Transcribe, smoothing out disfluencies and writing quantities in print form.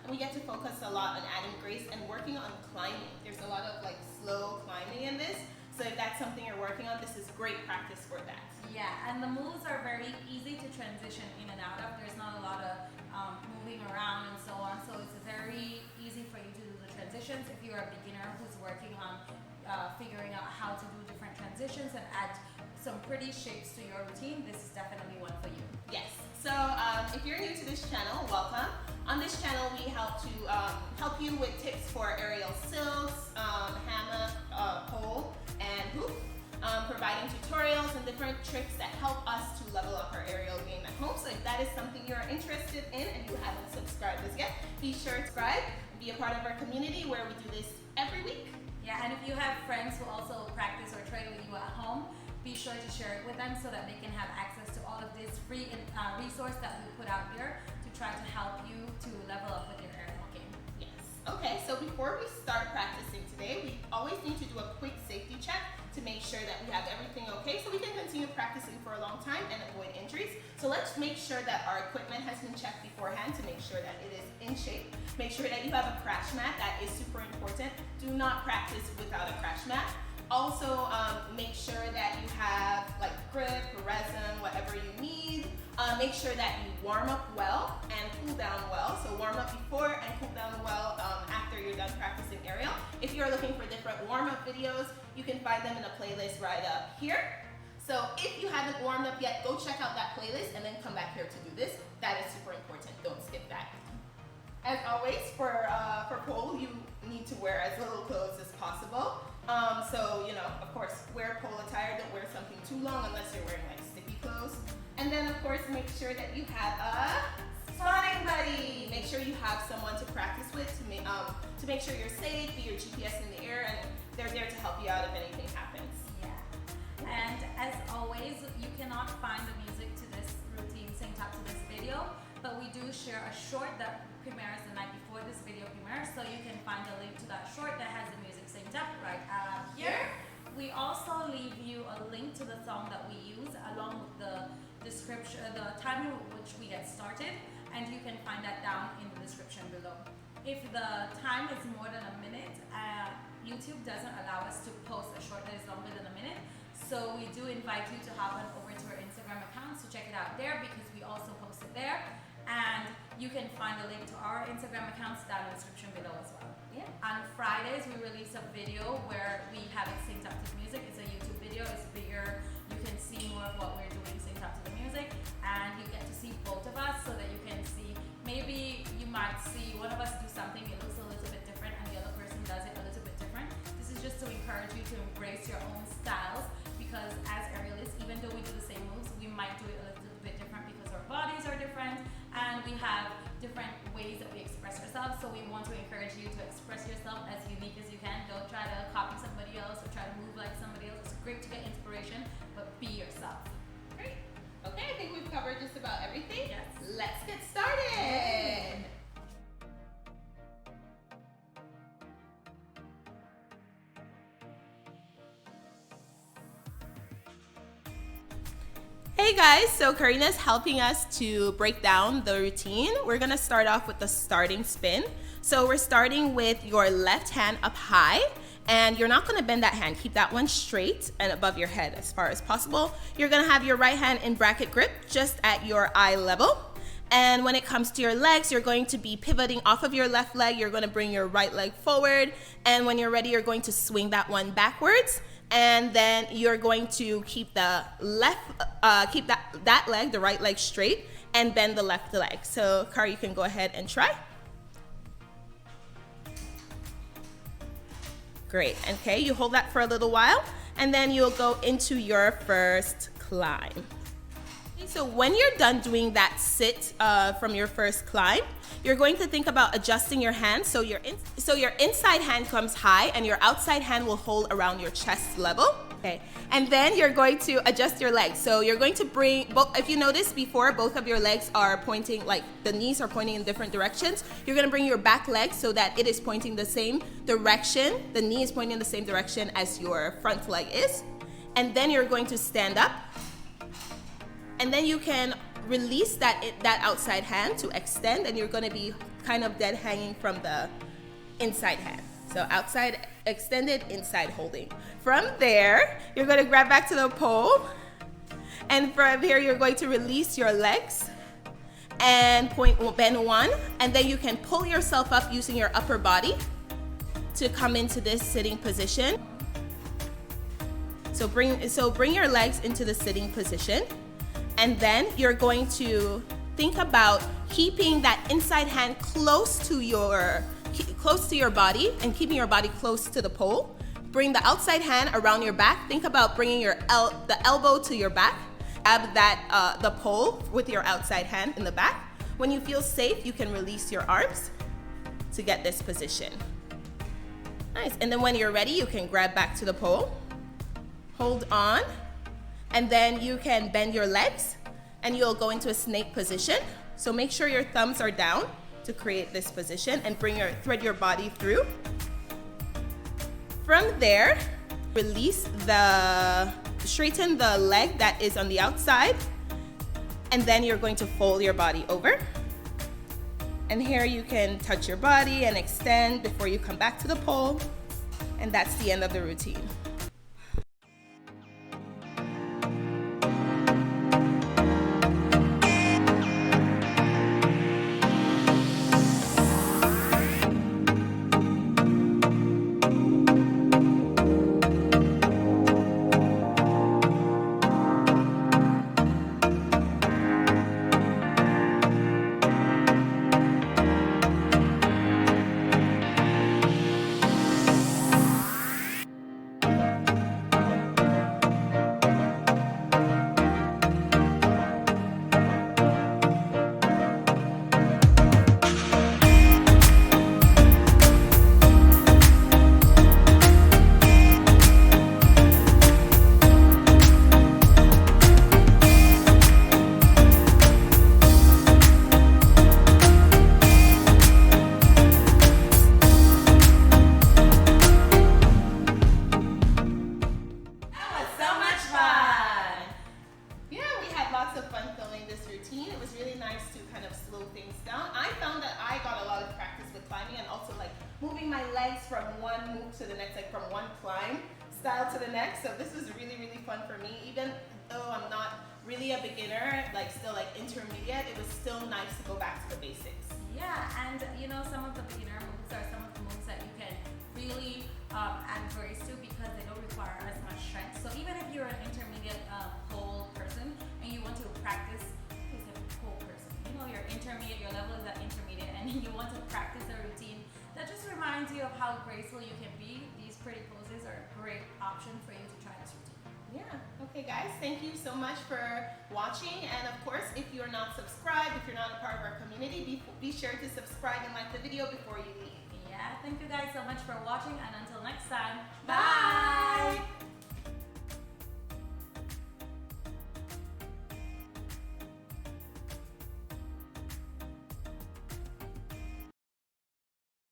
we get to focus a lot on adding grace and working on climbing. There's a lot of like slow climbing in this. So if that's something you're working on, this is great practice for that. Yeah, and the moves are very easy to transition in and out of. There's not a lot of moving around and so on. So it's very easy for you to do the transitions. If you're a beginner who's working on figuring out how to do different transitions and add some pretty shapes to your routine, this is definitely one for you. Yes. So if you're new to this channel, welcome. On this channel, we help you with tips for aerial silks, hammock, pole, and hoop, providing tutorials and different tricks that help us to level up our aerial game at home. So if that is something you're interested in and you haven't subscribed as yet, be sure to subscribe, be a part of our community where we do this every week. Yeah, and if you have friends who also practice or train with you at home, be sure to share it with them so that they can have access to all of this free resource that we put out there to try to help you to level up with your aerial game. Yes. Okay, so before we start practicing today, we always need to do a quick safety check to make sure that we have everything okay so we can continue practicing for a long time and avoid injuries. So let's make sure that our equipment has been checked beforehand to make sure that it is in shape. Make sure that you have a crash mat. That is super important. Do not practice without a crash mat. Also, make sure that you have like grip, resin, whatever you need. Make sure that you warm up well and cool down well. So warm up before and cool down well after you're done practicing aerial. If you're looking for different warm-up videos, you can find them in a playlist right up here. So if you haven't warmed up yet, go check out that playlist and then come back here to do this. That is super important. Don't skip that. As always, for pole, you need to wear as little clothes as possible. So, you know, of course, wear pole attire. Don't wear something too long unless you're wearing like sticky clothes. And then, of course, make sure that you have a spotting buddy. Make sure you have someone to practice with to make sure you're safe, be your GPS in the air, and they're there to help you out if anything happens. Yeah. And as always, you cannot find the music to this routine synced up to this video, but we do share a short that premieres the night before this video premieres, so you can find a link to that short that has the music synced up right here. We also leave you a link to the song that we use along with the description, the time in which we get started, and you can find that down in the description below. If the time is more than a minute, YouTube doesn't allow us to post a short that is longer than a minute, so we do invite you to hop on over to our Instagram account, so check it out there because we also post it there. And you can find a link to our Instagram accounts down in the description below as well. Yeah. On Fridays, we release a video where we have it synced up to the music. It's a YouTube video, it's bigger. You can see more of what we're doing synced up to the music. And you get to see both of us so that you can see, maybe you might see one of us do something, it looks a little bit different, and the other person does it a little bit different. This is just to encourage you to embrace your own styles, because as aerialists, even though we do the same moves, we might do it a little bit different because our bodies are different. And we have different ways that we express ourselves, so we want to encourage you to express yourself as unique as you can. Don't try to copy somebody else or try to move like somebody else. It's great to get inspiration, but be yourself. Great. Okay, I think we've covered just about everything. Yes. Let's get started. Hey guys, so Karina's helping us to break down the routine. We're gonna start off with the starting spin. So we're starting with your left hand up high, and you're not gonna bend that hand. Keep that one straight and above your head as far as possible. You're gonna have your right hand in bracket grip just at your eye level. And when it comes to your legs, you're going to be pivoting off of your left leg. You're gonna bring your right leg forward. And when you're ready, you're going to swing that one backwards. And then you're going to keep the that leg, the right leg straight, and bend the left leg. So, Car, you can go ahead and try. Great. Okay, you hold that for a little while, and then you'll go into your first climb. So when you're done doing that sit from your first climb, you're going to think about adjusting your hand so your inside hand comes high and your outside hand will hold around your chest level. Okay, and then you're going to adjust your legs. So you're going to bring both. If you noticed before, both of your legs are pointing, like the knees are pointing in different directions. You're going to bring your back leg so that it is pointing the same direction. The knee is pointing in the same direction as your front leg is, and then you're going to stand up. And then you can release that outside hand to extend, and you're going to be kind of dead hanging from the inside hand. So outside extended, inside holding. From there, you're going to grab back to the pole. And from here, you're going to release your legs and bend one. And then you can pull yourself up using your upper body to come into this sitting position. So bring your legs into the sitting position. And then you're going to think about keeping that inside hand close to your body and keeping your body close to the pole. Bring the outside hand around your back. Think about bringing the elbow to your back. Grab the pole with your outside hand in the back. When you feel safe, you can release your arms to get this position. Nice. And then when you're ready, you can grab back to the pole. Hold on. And then you can bend your legs and you'll go into a snake position. So make sure your thumbs are down to create this position and thread your body through. From there, straighten the leg that is on the outside, and then you're going to fold your body over. And here you can touch your body and extend before you come back to the pole, and that's the end of the routine. It was really nice to kind of slow things down. I found that I got a lot of practice with climbing and also like moving my legs from one move to the next, like from one climb style to the next. So this was really, really fun for me. Even though I'm not really a beginner, like still like intermediate, it was still nice to go back to the basics. Yeah, and you know, some of the beginner moves are some of the moves that you can really add grace to because they don't require as much strength. So even if you're an intermediate pole person and you want to practice, pole person, you know, you're intermediate, your level is at intermediate, and you want to practice a routine that just reminds you of how graceful you can be, these pretty poses are a great option for you to try this routine. Yeah, okay guys, thank you so much for watching, and of course, if you're not subscribed, if you're not a part of our community, be sure to subscribe and like the video before you leave. Yeah, thank you guys so much for watching, and until next time, bye!